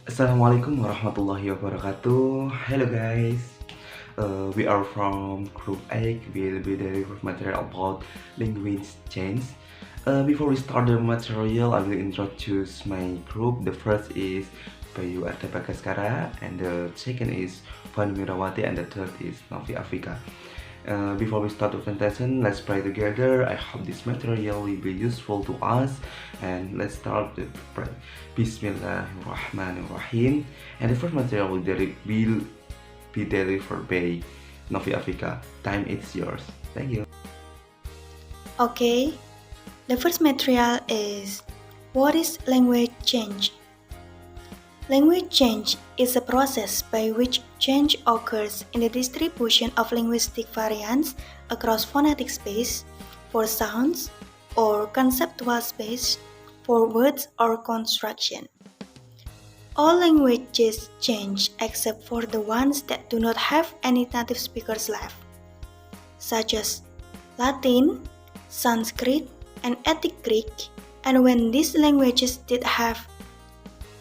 Assalamualaikum warahmatullahi wabarakatuh. Hello guys. We are from Group A. We'll be delivering material about language change. Before we start the material, I will introduce my group. The first is Bayu Arta Bagaskara, and the second is Fani Mirawati, and the third is Novi Afrika. Before we start the presentation, let's pray together. I hope this material will be useful to us. And let's start the prayer. Bismillahirrahmanirrahim. And the first material will be delivered by Novi Afrika. Time is yours. Thank you. Okay, the first material is what is language change? Language change is a process by which change occurs in the distribution of linguistic variants across phonetic space for sounds or conceptual space for words or construction. All languages change except for the ones that do not have any native speakers left, such as Latin, Sanskrit, and Attic Greek, and when these languages did have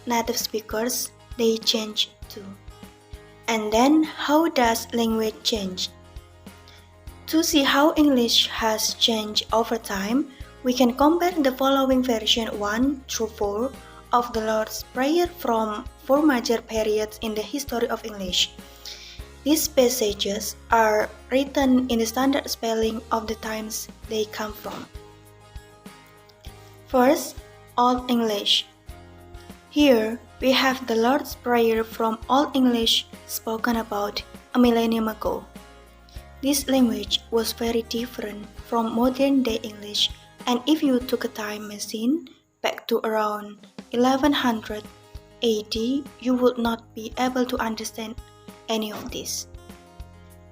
native speakers, they change too. And then, how does language change? To see how English has changed over time, we can compare the following version 1 through 4 of the Lord's Prayer from 4 major periods in the history of English. These passages are written in the standard spelling of the times they come from. First, Old English. Here, we have the Lord's Prayer from Old English spoken about a millennium ago. This language was very different from modern-day English, and if you took a time machine back to around 1100 AD, you would not be able to understand any of this.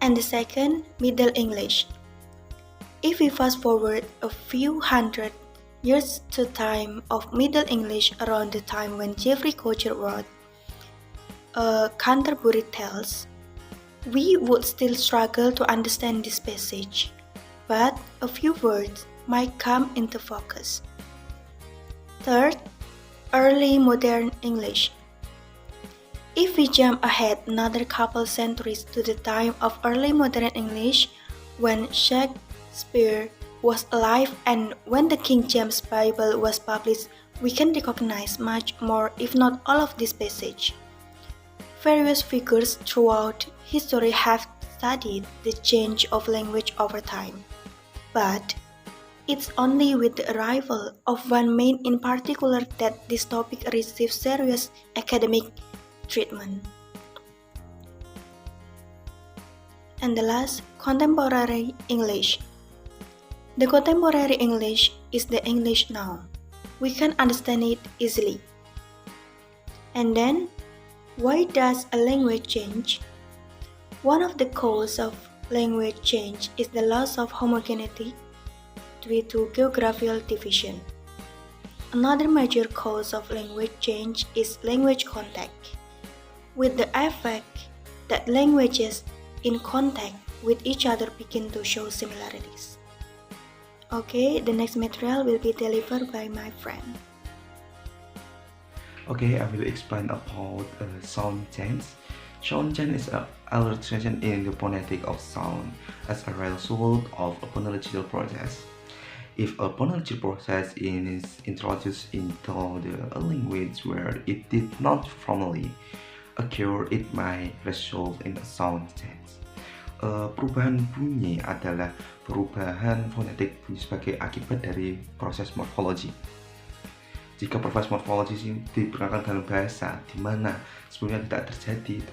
And the second, Middle English. If we fast forward a few hundred years to time of Middle English around the time when Geoffrey Chaucer wrote Canterbury Tales, we would still struggle to understand this passage, but a few words might come into focus. Third, Early Modern English. If we jump ahead another couple centuries to the time of early modern English, when Shakespeare was alive and when the King James Bible was published, we can recognize much more, if not all, of this passage. Various figures throughout history have studied the change of language over time, but it's only with the arrival of one man in particular that this topic receives serious academic treatment. And the last, Contemporary English. The contemporary English is the English now. We can understand it easily. And then, why does a language change? One of the causes of language change is the loss of homogeneity due to geographical division. Another major cause of language change is language contact, with the effect that languages in contact with each other begin to show similarities. Okay, the next material will be delivered by my friend. Okay, I will explain about sound change. Sound change is an alteration in the phonetic of sound as a result of a phonological process. If a phonological process is introduced into the language where it did not formally occur, it might result in a sound change. Perubahan bunyi adalah perubahan fonetik bunyi sebagai akibat dari proses morfologi. Jika proses morfologi diperkenalkan dalam bahasa di mana sebelumnya tidak terjadi,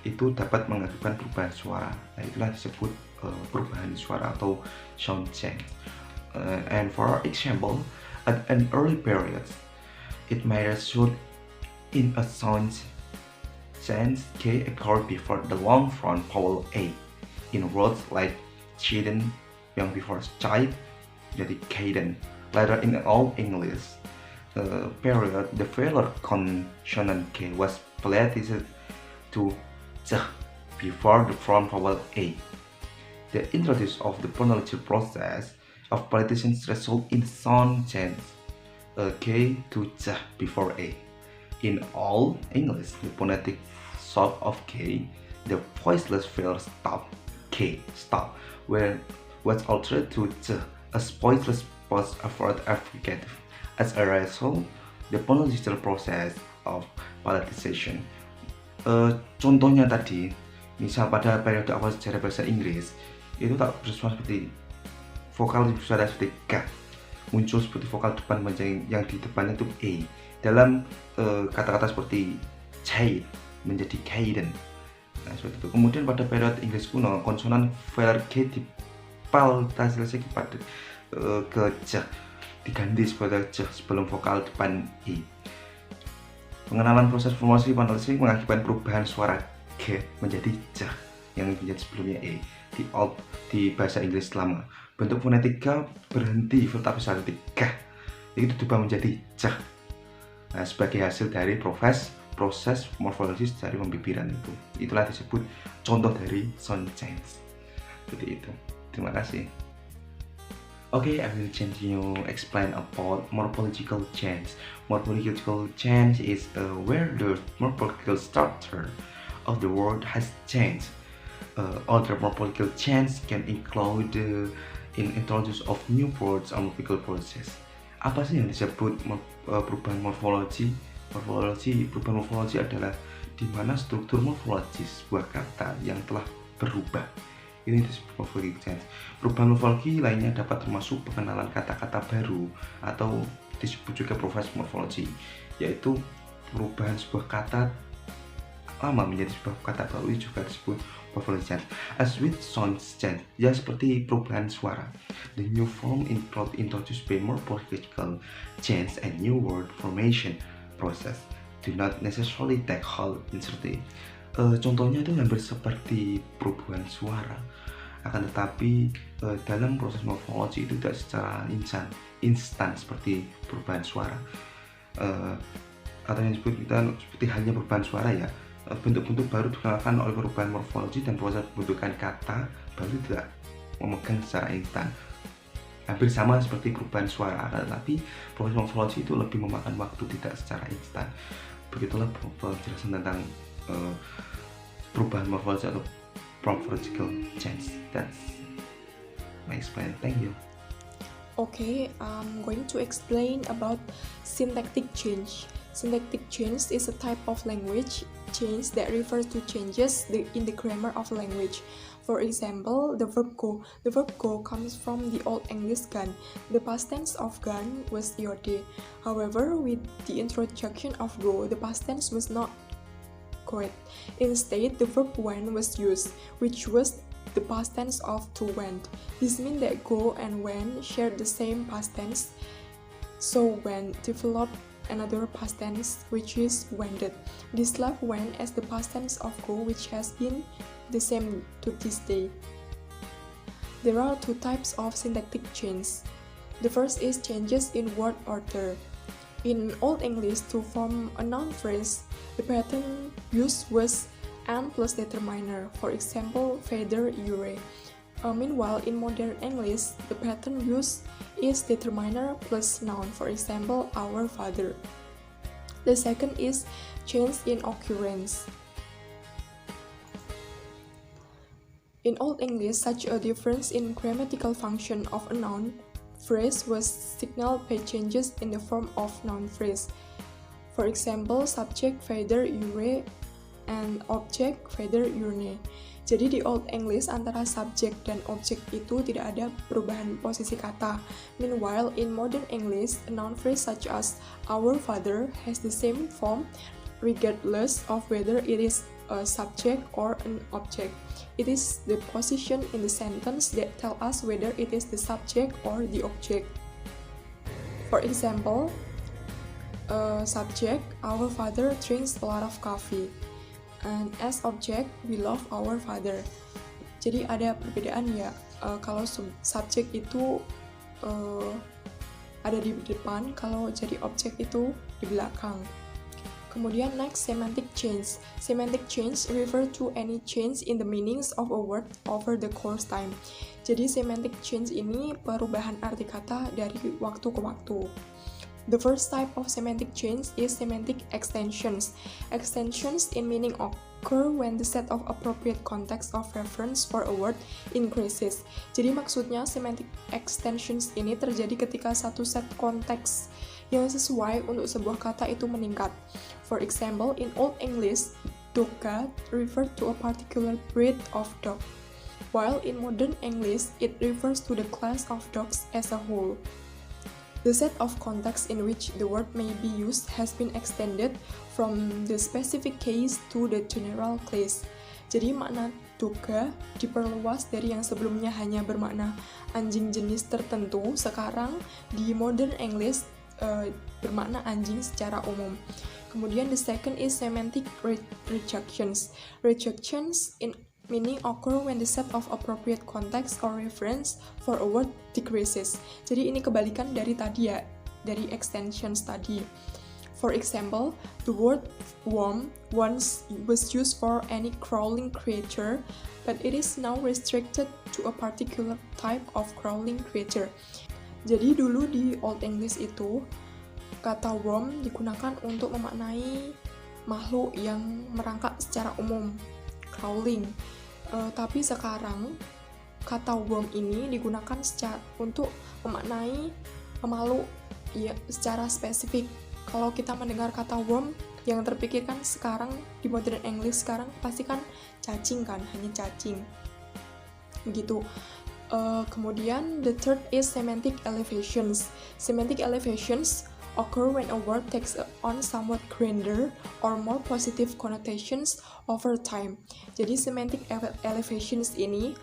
itu dapat mengakibatkan perubahan suara. Nah, itulah disebut perubahan suara atau sound change. And for example, at an early period, it may result in a sound change K occurred before the long front vowel A in words like children, yang before child jadi kaden. Later in Old English period, the velar consonant K was flatted to Z before the front vowel A. The introduction of the phonological process of politicians result in sound change K to Z before A. In Old English, the phonetic sound of K, the voiceless vowel stop, K, stop, was altered to Z, a voiceless post-effort affricative. As a result, the phonological process of palatalization. Contohnya tadi, misal pada periode awal sejarah bahasa Inggris, itu tak bersuara seperti vokal bersuara seperti K, muncul seperti vokal depan yang di depannya itu E. Dalam kata-kata seperti child menjadi kaiden. Nah, seperti itu. Kemudian pada periode Inggris kuno, konsonan vowel G dipaltalisasi pada ke J, diganti sebagai J sebelum vokal depan I. Pengenalan proses formasi palatalisasi mengakibatkan perubahan suara G menjadi J yang menjadi sebelumnya E di bahasa Inggris lama. Bentuk fonetika berhenti tetapi saat ketika itu berubah menjadi J. Nah, sebagai hasil dari proses morfologis dari pembibiran itu. Itulah disebut contoh dari sound change. Seperti itu. Terima kasih. Okay, I will continue explain about morphological change. Morphological change is where the morphological structure of the word has changed. Other morphological change can include in introduce of new words or morphological process. Apa sih yang disebut perubahan morfologi? Perubahan morfologi adalah di mana struktur morfologis sebuah kata yang telah berubah. Ini disebut morphological change. Perubahan morfologi lainnya dapat termasuk pengenalan kata-kata baru atau disebut juga proses morfologi, yaitu perubahan sebuah kata lama menjadi sebuah kata baru juga disebut morphological change. As with sound change, ya seperti perubahan suara. The new form introduced by morphological change and new word formation process do not necessarily take hold instantly. Contohnya itu hampir seperti perubahan suara, akan tetapi dalam proses morfologi itu tidak secara instan seperti perubahan suara. Atau yang disebut kita seperti halnya perubahan suara ya. Bentuk-bentuk baru dikenalkan oleh perubahan morfologi dan proses pembentukan kata baru tidak memegang secara instan. Hampir sama seperti perubahan suara, tetapi proses morfologi itu lebih memakan waktu, tidak secara instan. Begitulah penjelasan tentang perubahan morfologi atau morphological change. That's my explain. Thank you. Okay, I'm going to explain about syntactic change. Syntactic change is a type of language change that refers to changes in the grammar of a language. For example, the verb go. The verb go comes from the Old English gun. The past tense of gun was yode. However, with the introduction of go, the past tense was not goed. Instead, the verb went was used, which was the past tense of to went. This means that go and went share the same past tense. So went developed another past tense, which is wended. This left went as the past tense of go, which has been the same to this day. There are two types of syntactic change. The first is changes in word order. In Old English, to form a noun phrase, the pattern used was and plus determiner. For example, feather, ure. Meanwhile, in modern English, the pattern used is determiner plus noun. For example, our father. The second is change in occurrence. In Old English, such a difference in grammatical function of a noun phrase was signaled by changes in the form of noun phrase. For example, subject feather, ure, and object feather, urne. Jadi di Old English antara subjek dan objek itu tidak ada perubahan posisi kata. Meanwhile, in modern English, a noun phrase such as our father has the same form regardless of whether it is a subject or an object. It is the position in the sentence that tell us whether it is the subject or the object. For example, subject, our father drinks a lot of coffee. And as object, we love our father. Jadi ada perbedaan ya, kalau subjek itu ada di depan, kalau jadi objek itu di belakang. Kemudian next, semantic change. Semantic change refer to any change in the meanings of a word over the course time. Jadi semantic change ini perubahan arti kata dari waktu ke waktu. The first type of semantic change is semantic extensions. Extensions in meaning occur when the set of appropriate context of reference for a word increases. Jadi maksudnya semantic extensions ini terjadi ketika satu set konteks yang sesuai untuk sebuah kata itu meningkat. For example, in Old English, dog cat referred to a particular breed of dog, while in modern English, it refers to the class of dogs as a whole. The set of context in which the word may be used has been extended from the specific case to the general case. Jadi makna doga diperluas dari yang sebelumnya hanya bermakna anjing jenis tertentu, sekarang di modern English bermakna anjing secara umum. Kemudian the second is semantic rejections. Rejections in meaning occur when the set of appropriate context or reference for a word decreases. Jadi ini kebalikan dari tadi ya, dari extensions tadi. For example, the word worm once was used for any crawling creature, but it is now restricted to a particular type of crawling creature. Jadi dulu di Old English itu, kata worm digunakan untuk memaknai makhluk yang merangkak secara umum, crawling. Tapi sekarang kata worm ini digunakan untuk memaknai makhluk ya secara spesifik. Kalau kita mendengar kata worm, yang terpikirkan sekarang di modern English sekarang pasti kan cacing kan, hanya cacing. Begitu. Kemudian the third is semantic elevations. Semantic elevations occur when a word takes on somewhat grander or more positive connotations over time. Jadi semantic elevations ini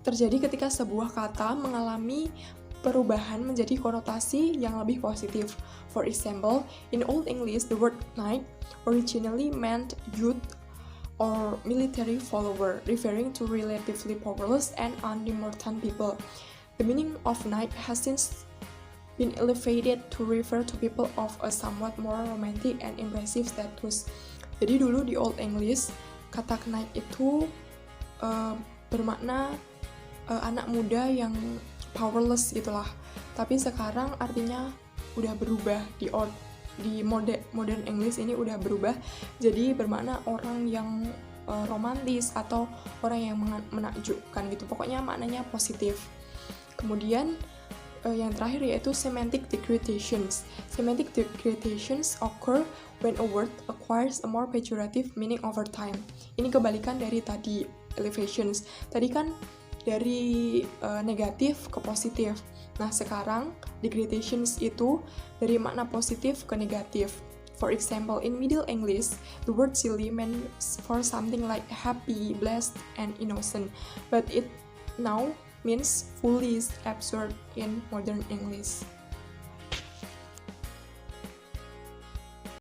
terjadi ketika sebuah kata mengalami perubahan menjadi konotasi yang lebih positif. For example, in Old English, the word knight originally meant youth or military follower, referring to relatively powerless and unimportant people. The meaning of knight has since been elevated to refer to people of a somewhat more romantic and impressive status. Jadi dulu di Old English, kata knight itu bermakna anak muda yang powerless gitulah. Tapi sekarang artinya udah berubah di modern English ini udah berubah jadi bermakna orang yang romantis atau orang yang menakjubkan gitu. Pokoknya maknanya positif. Kemudian yang terakhir yaitu semantic degradations. Semantic degradations occur when a word acquires a more pejorative meaning over time. Ini kebalikan dari tadi elevations. Tadi kan dari negatif ke positif. Nah, sekarang degradations itu dari makna positif ke negatif. For example, in Middle English, the word silly meant for something like happy, blessed, and innocent, but it now means foolish, absurd in modern English.